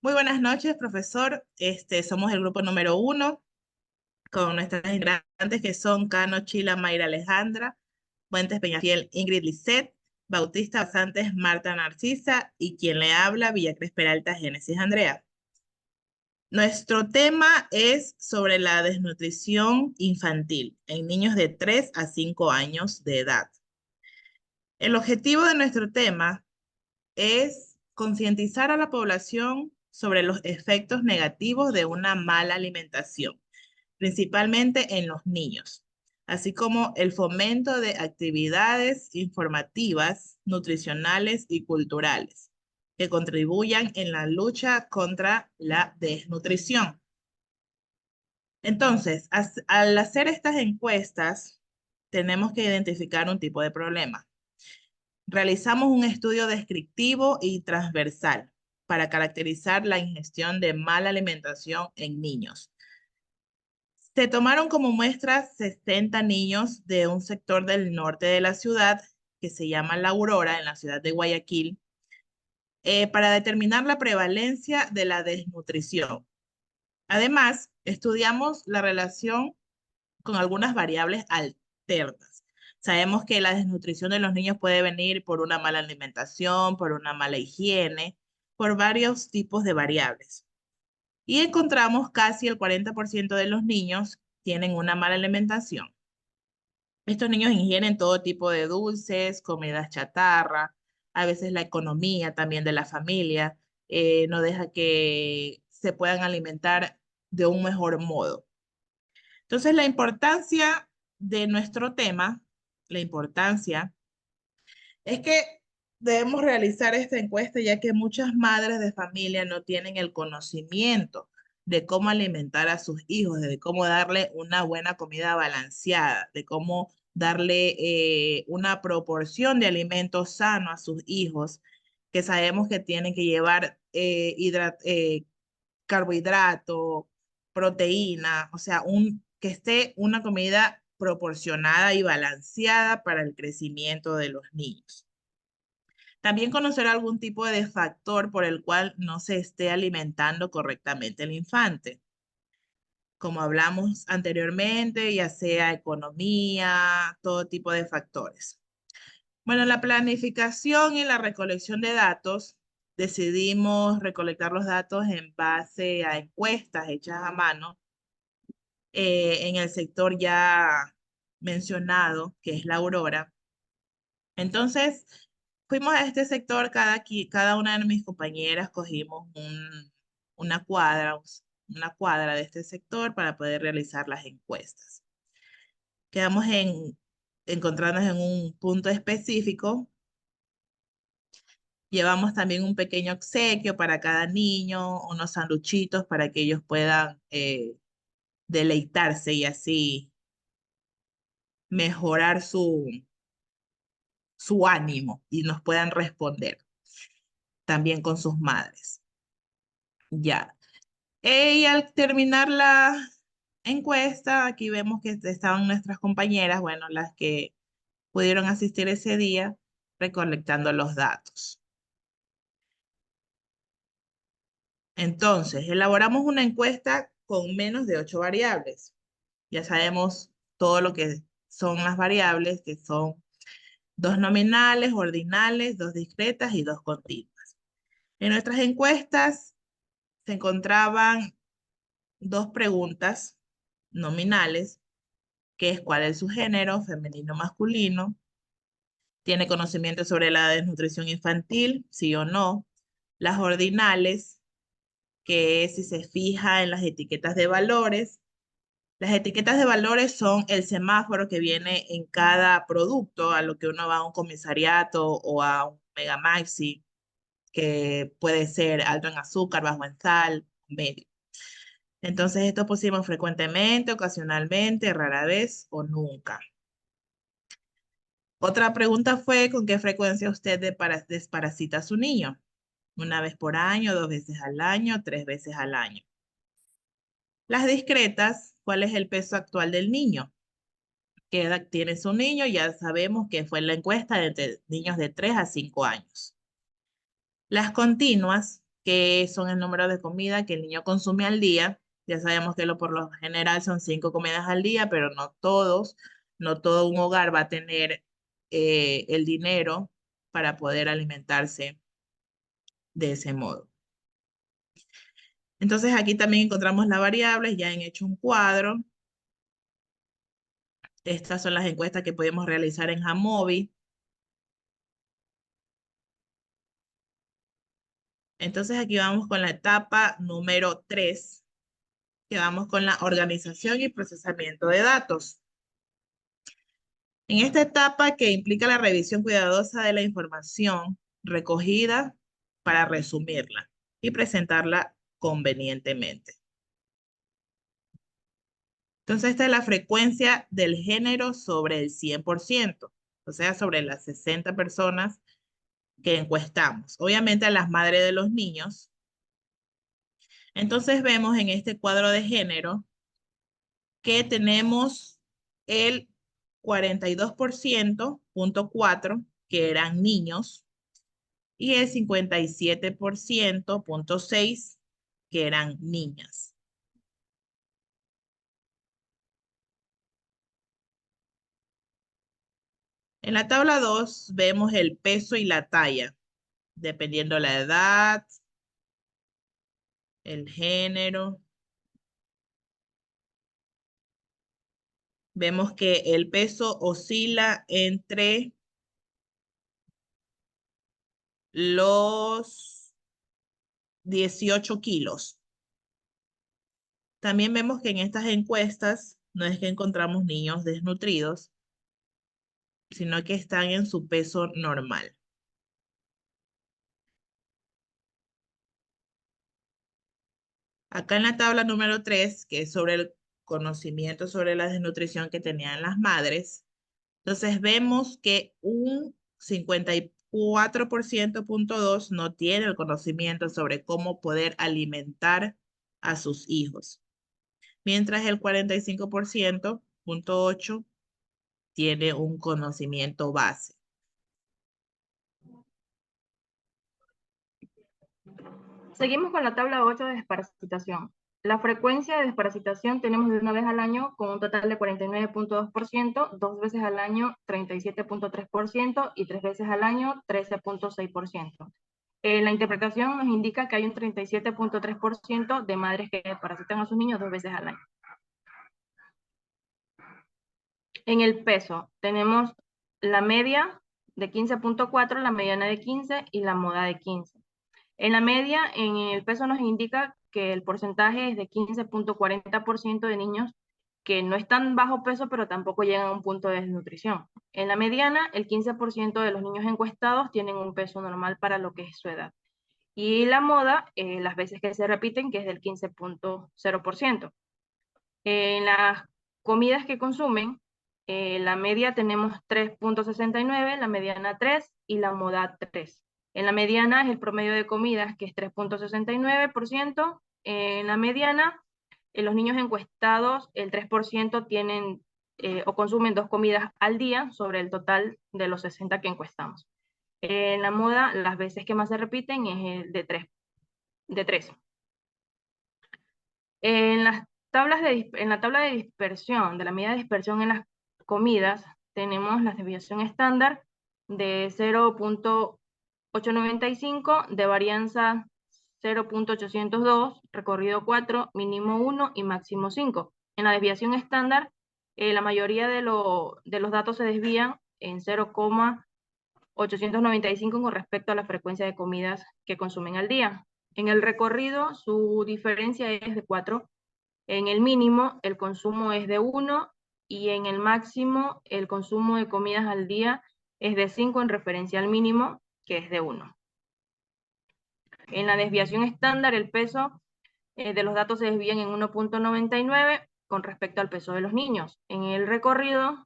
Muy buenas noches, profesor. Somos el grupo número 1 con nuestras integrantes que son Cano Chila, Mayra Alejandra, Fuentes Peñafiel, Ingrid Lisset, Bautista Basantes, Marta Narcisa y quien le habla, Villacres Peralta, Génesis Andrea. Nuestro tema es sobre la desnutrición infantil en niños de 3 a 5 años de edad. El objetivo de nuestro tema es concientizar a la población sobre los efectos negativos de una mala alimentación, principalmente en los niños, así como el fomento de actividades informativas, nutricionales y culturales que contribuyan en la lucha contra la desnutrición. Entonces, al hacer estas encuestas, tenemos que identificar un tipo de problema. Realizamos un estudio descriptivo y transversal para caracterizar la ingestión de mala alimentación en niños. Se tomaron como muestra 60 niños de un sector del norte de la ciudad que se llama La Aurora, en la ciudad de Guayaquil, para determinar la prevalencia de la desnutrición. Además, estudiamos la relación con algunas variables alternas. Sabemos que la desnutrición de los niños puede venir por una mala alimentación, por una mala higiene, por varios tipos de variables. Y encontramos casi el 40% de los niños tienen una mala alimentación. Estos niños ingieren todo tipo de dulces, comidas chatarra, a veces la economía también de la familia no deja que se puedan alimentar de un mejor modo. Entonces, la importancia de nuestro tema, la importancia es que debemos realizar esta encuesta ya que muchas madres de familia no tienen el conocimiento de cómo alimentar a sus hijos, de cómo darle una buena comida balanceada, de cómo darle una proporción de alimentos sanos a sus hijos, que sabemos que tienen que llevar carbohidrato, proteína, o sea, que esté una comida proporcionada y balanceada para el crecimiento de los niños. También conocer algún tipo de factor por el cual no se esté alimentando correctamente el infante. Como hablamos anteriormente, ya sea economía, todo tipo de factores. Bueno, la planificación y la recolección de datos, decidimos recolectar los datos en base a encuestas hechas a mano en el sector ya mencionado, que es la Aurora. Entonces, fuimos a este sector, cada una de mis compañeras cogimos una cuadra de este sector para poder realizar las encuestas. Quedamos encontrarnos en un punto específico. Llevamos también un pequeño obsequio para cada niño, unos sanduchitos para que ellos puedan deleitarse y así mejorar su ánimo y nos puedan responder también con sus madres. Ya. Y al terminar la encuesta, aquí vemos que estaban nuestras compañeras, bueno, las que pudieron asistir ese día, recolectando los datos. Entonces, elaboramos una encuesta con menos de 8 variables. Ya sabemos todo lo que son las variables, que son 2 nominales, ordinales, 2 discretas y 2 continuas. En nuestras encuestas se encontraban 2 preguntas nominales, que es cuál es su género, femenino o masculino, tiene conocimiento sobre la desnutrición infantil, sí o no, las ordinales, que es si se fija en las etiquetas de valores. Las etiquetas de valores son el semáforo que viene en cada producto, a lo que uno va a un comisariato o a un Megamaxi, que puede ser alto en azúcar, bajo en sal, medio. Entonces, esto pusimos frecuentemente, ocasionalmente, rara vez o nunca. Otra pregunta fue, ¿con qué frecuencia usted desparasita a su niño? ¿Una vez por año, 2 veces al año, 3 veces al año? Las discretas, ¿cuál es el peso actual del niño? ¿Qué edad tiene su niño? Ya sabemos que fue la encuesta de niños de 3 a 5 años. Las continuas, que son el número de comida que el niño consume al día. Ya sabemos que por lo general son 5 comidas al día, pero no todos, no todo un hogar va a tener el dinero para poder alimentarse de ese modo. Entonces aquí también encontramos las variables, ya han hecho un cuadro. Estas son las encuestas que podemos realizar en Jamovi. Entonces aquí vamos con la etapa número 3, que vamos con la organización y procesamiento de datos. En esta etapa, que implica la revisión cuidadosa de la información recogida para resumirla y presentarla convenientemente. Entonces, esta es la frecuencia del género sobre el 100%, o sea, sobre las 60 personas que encuestamos. Obviamente a las madres de los niños. Entonces vemos en este cuadro de género que tenemos el 42.4% que eran niños y el 57.6% que eran niñas. En la tabla 2 vemos el peso y la talla, dependiendo la edad, el género. Vemos que el peso oscila entre los 18 kilos. También vemos que en estas encuestas no es que encontramos niños desnutridos, sino que están en su peso normal. Acá en la tabla número 3, que es sobre el conocimiento sobre la desnutrición que tenían las madres, entonces vemos que un 54.2% no tiene el conocimiento sobre cómo poder alimentar a sus hijos, mientras el 45.8% tiene un conocimiento base. Seguimos con la tabla 8 de desparasitación. La frecuencia de desparasitación tenemos de una vez al año con un total de 49.2%, 2 veces al año 37.3% y 3 veces al año 13.6%. La interpretación nos indica que hay un 37.3% de madres que desparasitan a sus niños 2 veces al año. En el peso tenemos la media de 15.4, la mediana de 15 y la moda de 15. En la media, en el peso nos indica que el porcentaje es de 15.40% de niños que no están bajo peso, pero tampoco llegan a un punto de desnutrición. En la mediana, el 15% de los niños encuestados tienen un peso normal para lo que es su edad. Y la moda, las veces que se repiten, que es del 15.0%. En las comidas que consumen, la media tenemos 3.69, la mediana 3 y la moda 3. En la mediana es el promedio de comidas, que es 3.69%. En la mediana, en los niños encuestados, el 3% tienen o consumen 2 comidas al día sobre el total de los 60 que encuestamos. En la moda, las veces que más se repiten es el de 3. En las en la tabla de dispersión, de la medida de dispersión en las comidas, tenemos la desviación estándar de 0.895, de varianza 0.802, recorrido 4, mínimo 1 y máximo 5. En la desviación estándar, la mayoría de los datos se desvían en 0.895 con respecto a la frecuencia de comidas que consumen al día. En el recorrido, su diferencia es de 4. En el mínimo, el consumo es de 1 y en el máximo, el consumo de comidas al día es de 5 en referencia al mínimo, que es de 1. En la desviación estándar, el peso de los datos se desvían en 1.99 con respecto al peso de los niños. En el recorrido,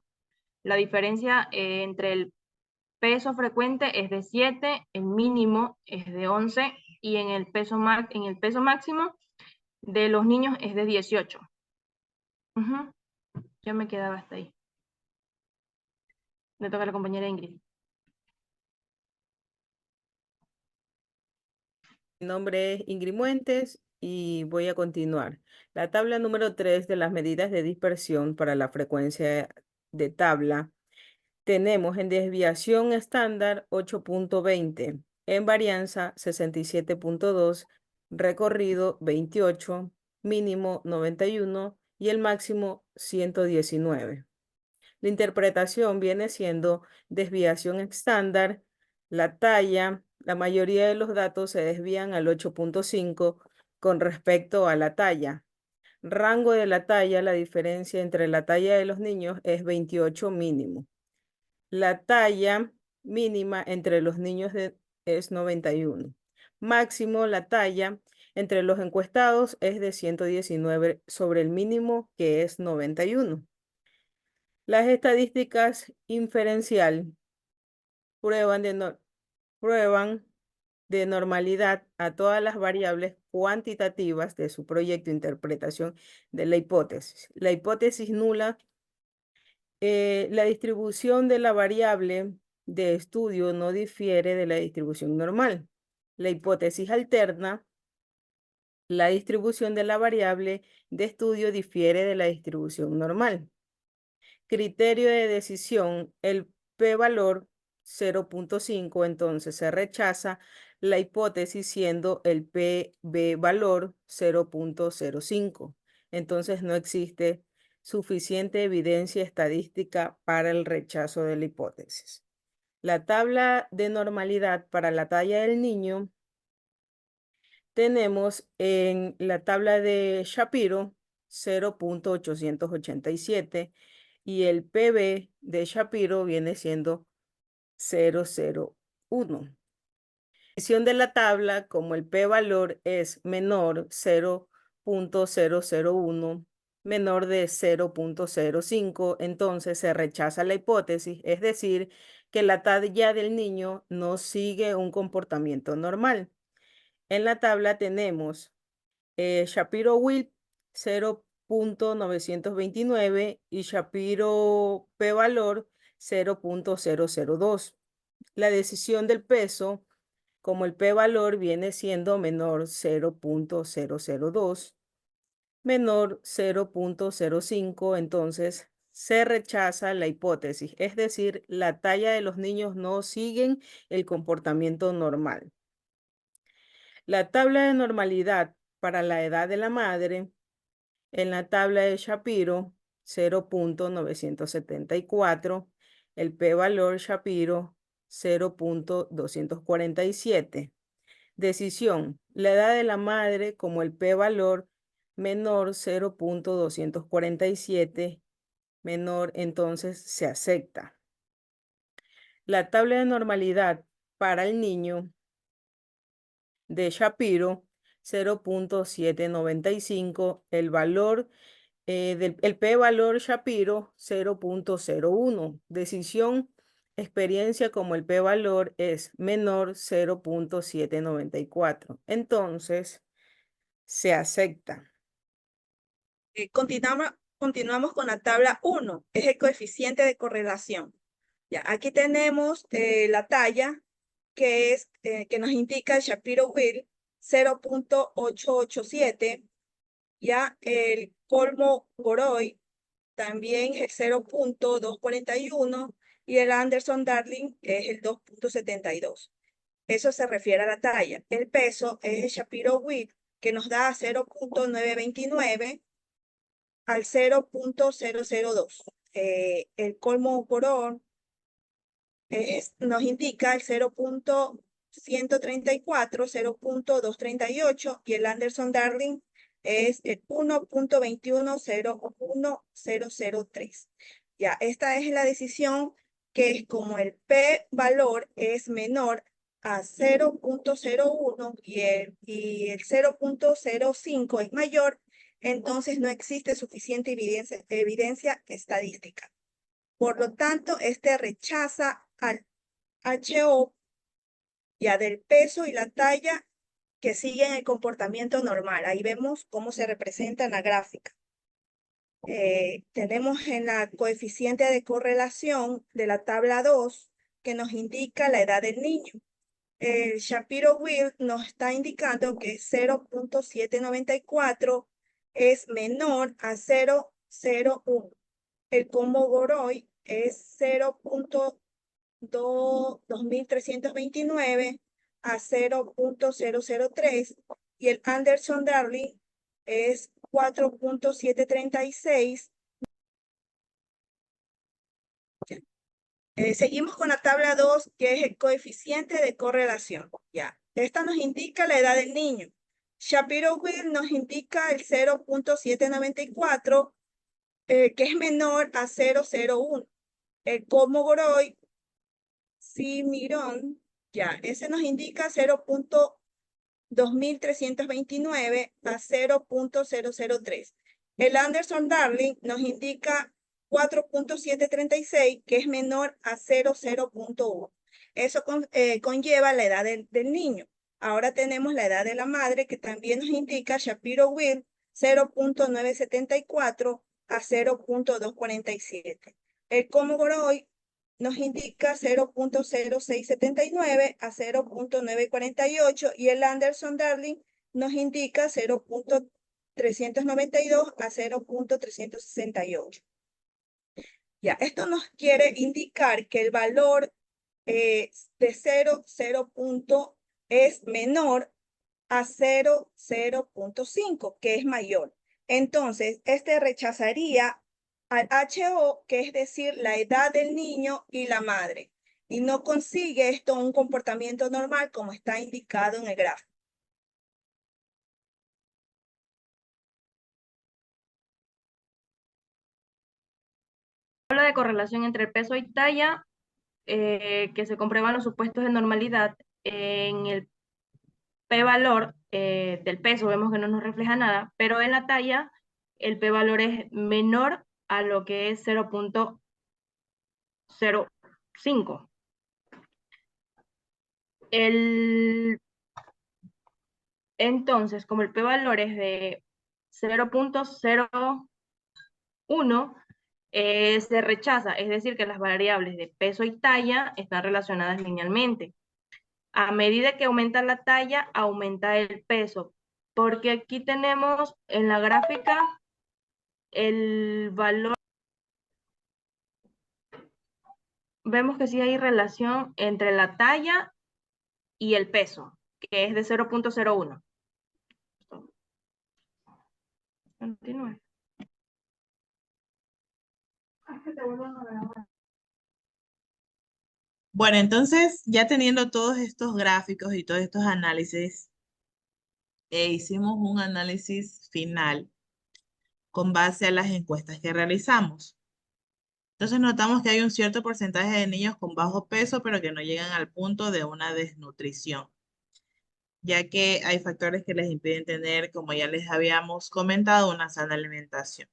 la diferencia entre el peso frecuente es de 7, el mínimo es de 11 y en el peso máximo de los niños es de 18. Yo me quedaba hasta ahí. Le toca a la compañera Ingrid. Mi nombre es Ingrid Muentes y voy a continuar. La tabla número 3 de las medidas de dispersión para la frecuencia de tabla. Tenemos en desviación estándar 8.20, en varianza 67.2, recorrido 28, mínimo 91 y el máximo 119. La interpretación viene siendo desviación estándar, la talla, la mayoría de los datos se desvían al 8.5 con respecto a la talla. Rango de la talla, la diferencia entre la talla de los niños es 28 mínimo. La talla mínima entre los niños es 91. Máximo, la talla entre los encuestados es de 119 sobre el mínimo, que es 91. Las estadísticas inferencial prueban de normalidad a todas las variables cuantitativas de su proyecto de interpretación de la hipótesis. La hipótesis nula, la distribución de la variable de estudio no difiere de la distribución normal. La hipótesis alterna, la distribución de la variable de estudio difiere de la distribución normal. Criterio de decisión, el p-valor 0.5, entonces se rechaza la hipótesis siendo el p-valor 0.05. Entonces no existe suficiente evidencia estadística para el rechazo de la hipótesis. La tabla de normalidad para la talla del niño tenemos en la tabla de Shapiro 0.887 y el PB de Shapiro viene siendo 001. La decisión de la tabla, como el p-valor es menor 0.001, menor de 0.05, entonces se rechaza la hipótesis, es decir, que la talla del niño no sigue un comportamiento normal. En la tabla tenemos Shapiro-Wilk 0.929 y Shapiro p-valor 0.002. La decisión del peso, como el p-valor viene siendo menor 0.002, menor 0.05, entonces se rechaza la hipótesis, es decir, la talla de los niños no siguen el comportamiento normal. La tabla de normalidad para la edad de la madre, en la tabla de Shapiro, 0.974, el p-valor Shapiro, 0.247. Decisión, la edad de la madre como el p-valor menor 0.247, menor, entonces se acepta. La tabla de normalidad para el niño de Shapiro, 0.795, el valor el p-valor Shapiro, 0.01. Decisión, experiencia como el p-valor es menor 0.794. Entonces, se acepta. Continuamos con la tabla 1, es el coeficiente de correlación. Ya, aquí tenemos la talla que nos indica el Shapiro-Wilk 0.887, ya el Kolmogorov también es el 0.241 y el Anderson-Darling es el 2.72. Eso se refiere a la talla. El peso es el Shapiro-Wilk que nos da 0.929 al 0.002. El Kolmogorov nos indica el 0.134, 0.238 y el Anderson-Darling es el 1.2101003. Ya, esta es la decisión que es como el p-valor es menor a 0.01 y el 0.05 es mayor, entonces no existe suficiente evidencia estadística. Por lo tanto, este rechaza al HO ya del peso y la talla que siguen el comportamiento normal. Ahí vemos cómo se representa en la gráfica. Tenemos en la coeficiente de correlación de la tabla 2 que nos indica la edad del niño. el Shapiro-Wilk nos está indicando que 0.794 es menor a 0.01. El Kolmogorov es 0.2329 a 0.003 y el Anderson-Darling es 4.736. Seguimos con la tabla 2, que es el coeficiente de correlación. Ya. Esta nos indica la edad del niño. Shapiro-Wilk nos indica el 0.794, que es menor a 0.01. El Kolmogorov, Cimarron, ya, ese nos indica 0.2329 a 0.003. El Anderson-Darling nos indica 4.736, que es menor a 0.1. Eso conlleva la edad del niño. Ahora tenemos la edad de la madre, que también nos indica Shapiro-Wilk 0.974 a 0.247. El Kolmogorov nos indica 0.0679 a 0.948 y el Anderson-Darling nos indica 0.392 a 0.368. Ya, esto nos quiere indicar que el valor de 0 es menor a 0.5, que es mayor. Entonces, este rechazaría al HO, que es decir, la edad del niño y la madre, y no consigue esto un comportamiento normal como está indicado en el gráfico. Habla de correlación entre el peso y talla, que se comprueban los supuestos de normalidad. En el p-valor del peso vemos que no nos refleja nada, pero en la talla el p-valor es menor a lo que es 0.05. Entonces, como el p-valor es de 0.01, se rechaza, es decir, que las variables de peso y talla están relacionadas linealmente. A medida que aumenta la talla, aumenta el peso, porque aquí tenemos en la gráfica el valor. Vemos que sí hay relación entre la talla y el peso, que es de 0.01. Continúe. Bueno, entonces ya teniendo todos estos gráficos y todos estos análisis, hicimos un análisis final con base a las encuestas que realizamos. Entonces notamos que hay un cierto porcentaje de niños con bajo peso, pero que no llegan al punto de una desnutrición, ya que hay factores que les impiden tener, como ya les habíamos comentado, una sana alimentación,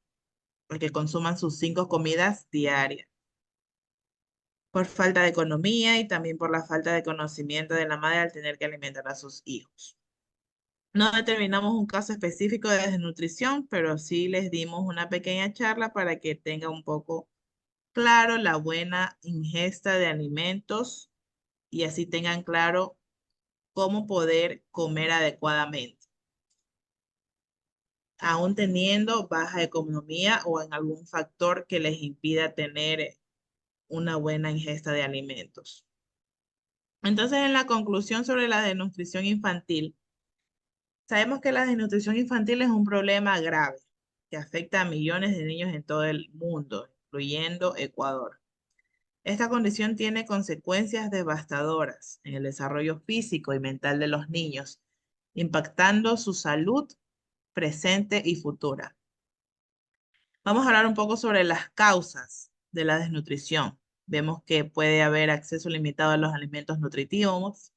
porque consuman sus 5 comidas diarias, por falta de economía y también por la falta de conocimiento de la madre al tener que alimentar a sus hijos. No determinamos un caso específico de desnutrición, pero sí les dimos una pequeña charla para que tenga un poco claro la buena ingesta de alimentos y así tengan claro cómo poder comer adecuadamente, aún teniendo baja economía o en algún factor que les impida tener una buena ingesta de alimentos. Entonces, en la conclusión sobre la desnutrición infantil, sabemos que la desnutrición infantil es un problema grave que afecta a millones de niños en todo el mundo, incluyendo Ecuador. Esta condición tiene consecuencias devastadoras en el desarrollo físico y mental de los niños, impactando su salud presente y futura. Vamos a hablar un poco sobre las causas de la desnutrición. Vemos que puede haber acceso limitado a los alimentos nutritivos,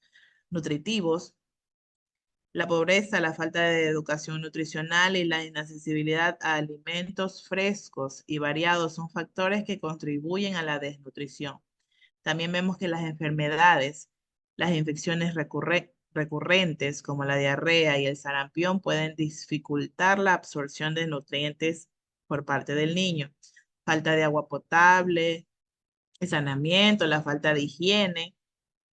la pobreza, la falta de educación nutricional y la inaccesibilidad a alimentos frescos y variados son factores que contribuyen a la desnutrición. También vemos que las enfermedades, las infecciones recurrentes como la diarrea y el sarampión pueden dificultar la absorción de nutrientes por parte del niño. Falta de agua potable, el saneamiento, la falta de higiene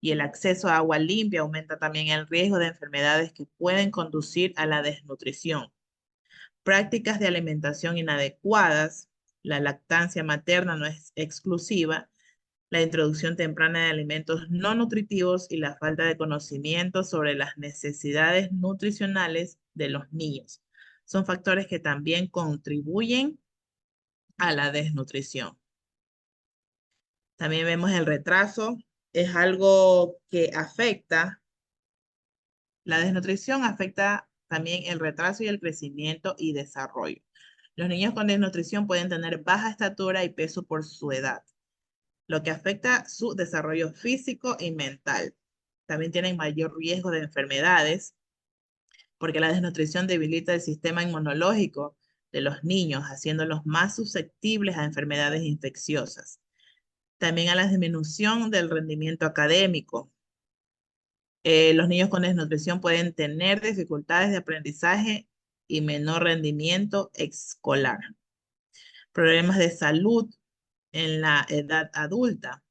y el acceso a agua limpia aumenta también el riesgo de enfermedades que pueden conducir a la desnutrición. Prácticas de alimentación inadecuadas, la lactancia materna no es exclusiva, la introducción temprana de alimentos no nutritivos y la falta de conocimiento sobre las necesidades nutricionales de los niños. Son factores que también contribuyen a la desnutrición. También vemos el retraso, es algo que afecta, la desnutrición afecta también el retraso y el crecimiento y desarrollo. Los niños con desnutrición pueden tener baja estatura y peso por su edad, lo que afecta su desarrollo físico y mental. También tienen mayor riesgo de enfermedades, porque la desnutrición debilita el sistema inmunológico de los niños, haciéndolos más susceptibles a enfermedades infecciosas. También a la disminución del rendimiento académico. Los niños con desnutrición pueden tener dificultades de aprendizaje y menor rendimiento escolar. Problemas de salud en la edad adulta.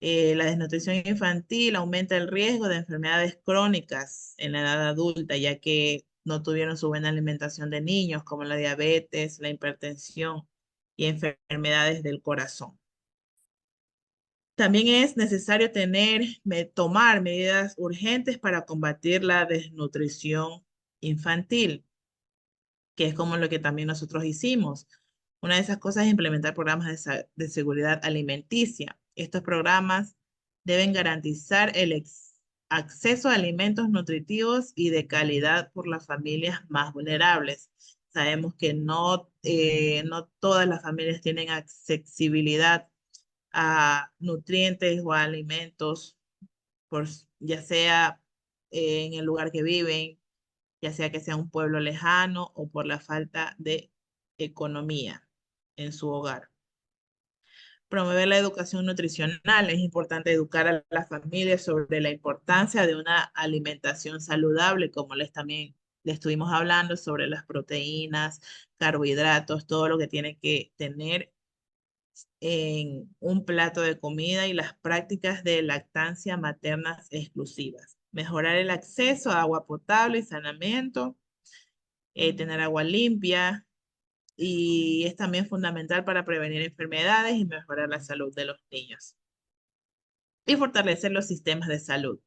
La desnutrición infantil aumenta el riesgo de enfermedades crónicas en la edad adulta, ya que no tuvieron su buena alimentación de niños, como la diabetes, la hipertensión y enfermedades del corazón. También es necesario tomar medidas urgentes para combatir la desnutrición infantil, que es como lo que también nosotros hicimos. Una de esas cosas es implementar programas de seguridad alimenticia. Estos programas deben garantizar el acceso a alimentos nutritivos y de calidad por las familias más vulnerables. Sabemos que no todas las familias tienen accesibilidad a nutrientes o a alimentos, ya sea en el lugar que viven, ya sea que sea un pueblo lejano o por la falta de economía en su hogar. Promover la educación nutricional. Es importante educar a las familias sobre la importancia de una alimentación saludable, como también le estuvimos hablando sobre las proteínas, carbohidratos, todo lo que tiene que tener en un plato de comida y las prácticas de lactancia maternas exclusivas. Mejorar el acceso a agua potable y saneamiento, tener agua limpia, y es también fundamental para prevenir enfermedades y mejorar la salud de los niños. Y fortalecer los sistemas de salud.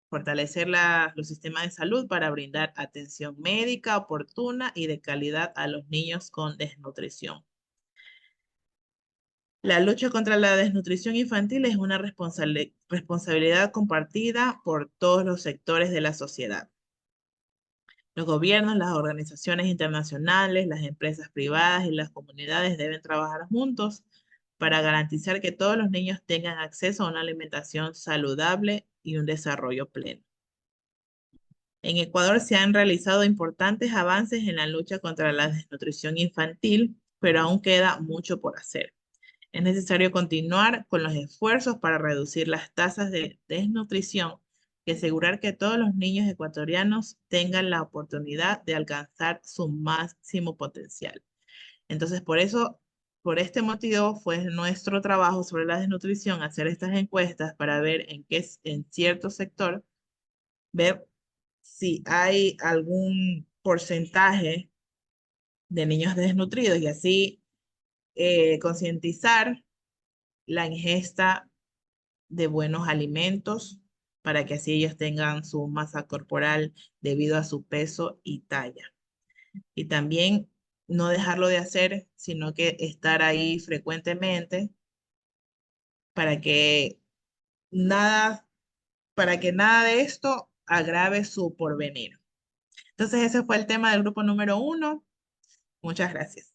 Fortalecer los sistemas de salud para brindar atención médica oportuna y de calidad a los niños con desnutrición. La lucha contra la desnutrición infantil es una responsabilidad compartida por todos los sectores de la sociedad. Los gobiernos, las organizaciones internacionales, las empresas privadas y las comunidades deben trabajar juntos para garantizar que todos los niños tengan acceso a una alimentación saludable y un desarrollo pleno. En Ecuador se han realizado importantes avances en la lucha contra la desnutrición infantil, pero aún queda mucho por hacer. Es necesario continuar con los esfuerzos para reducir las tasas de desnutrición y asegurar que todos los niños ecuatorianos tengan la oportunidad de alcanzar su máximo potencial. Entonces, por este motivo, fue nuestro trabajo sobre la desnutrición hacer estas encuestas para ver en cierto sector, ver si hay algún porcentaje de niños desnutridos y así concientizar la ingesta de buenos alimentos para que así ellos tengan su masa corporal debido a su peso y talla. Y también no dejarlo de hacer, sino que estar ahí frecuentemente para que nada de esto agrave su porvenir. Entonces ese fue el tema del grupo número 1. Muchas gracias.